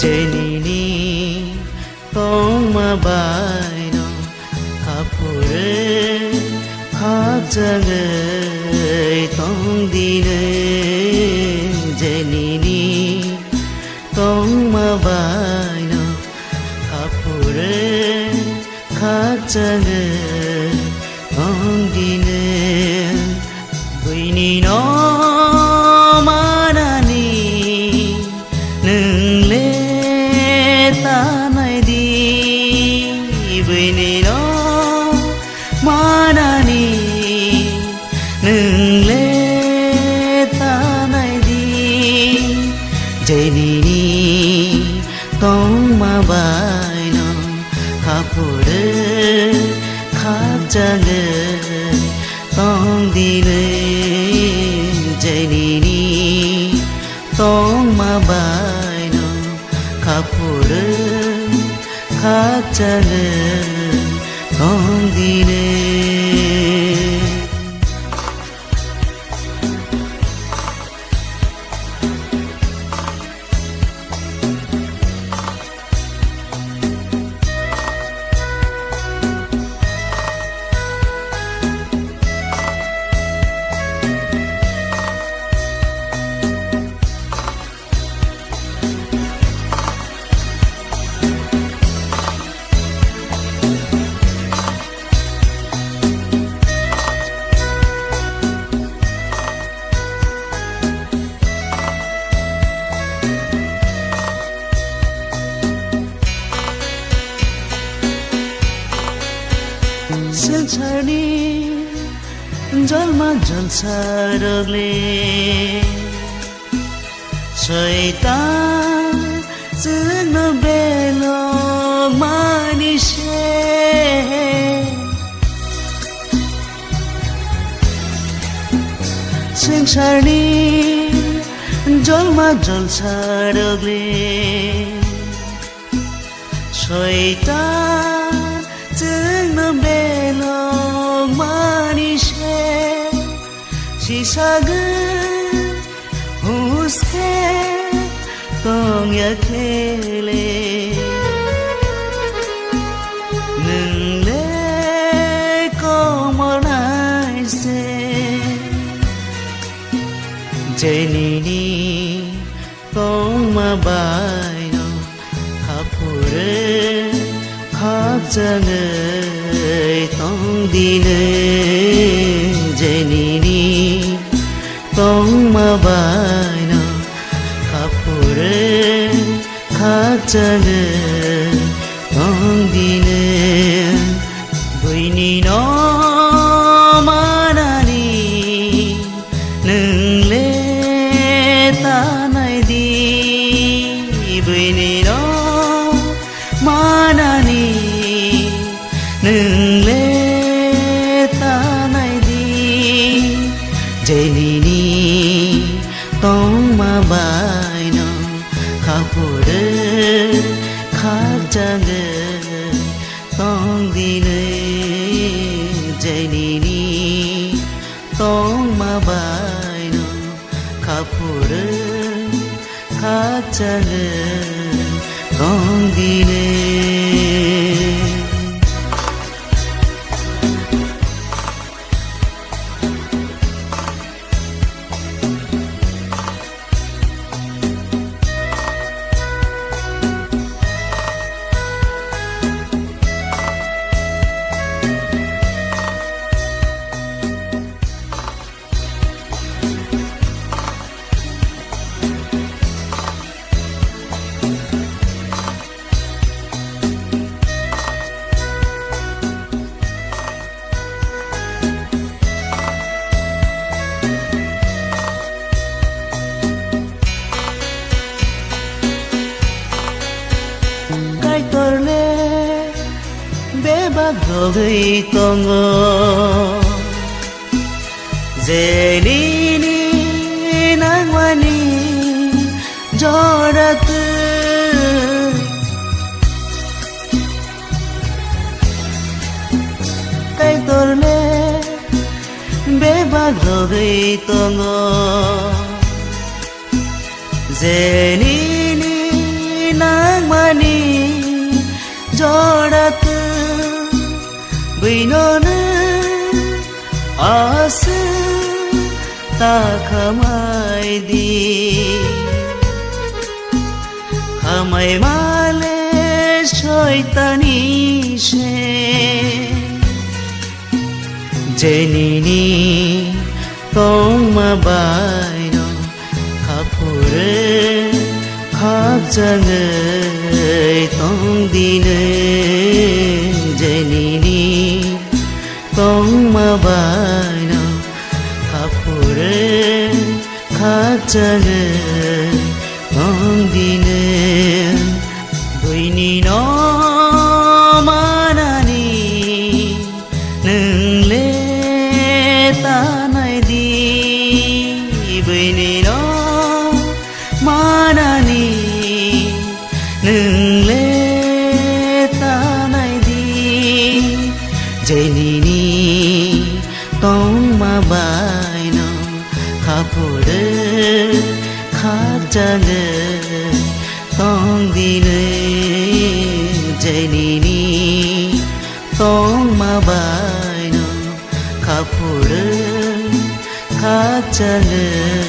제니니 똥마 바이노 하푸르 하장의 똥디는 제니니 똥마 바이노 하푸르 하장의 똥디는 부인이노 제니니 똥마 바이노 하푸르 갑자기 똥디는 제니니 똥마 바이노 하푸르 갑자기 똥디는 Selchani jalma jalsarle Shaitan zna belo manishe Selchani jalma jalsarle Shaitan zna belo manishe Shisagan uske tong yakele Nungle komolaise Jenini tong mabaino hapure 갑장의 똥디는 제니니 똥마바이노 가푸르 갑장의 똥디는 부인이노 마나니 능레 따나이디 부인이노 마나니 능레 따나이디 제니니 똥마 바이노 가푸르 갑자기 똥디는 제니니 똥마 바이노 가푸르 갑자기 똥디는 배박덕의 똥어 제니니 낭만이 저라듯 깔돌레 배박덕의 똥어 제니니 낭만이 बैनो는 आसो ताखामायदि खामाय माले शयतानी से जेनिनि तंमा बायनो खापुरे खाकजाङै तंदिनो जेनिनि तंमा बायनो खापुरे खाकजाङै तंदिनो बैनि न मानानि नोंले तानायदि बैनि न मानानि नोंले तानायदि जेनिनि तंमा बायनो खापुरे खाकजाङै तंदिनो जेनिनि तंमा बायनो खापुरे खाकजाङै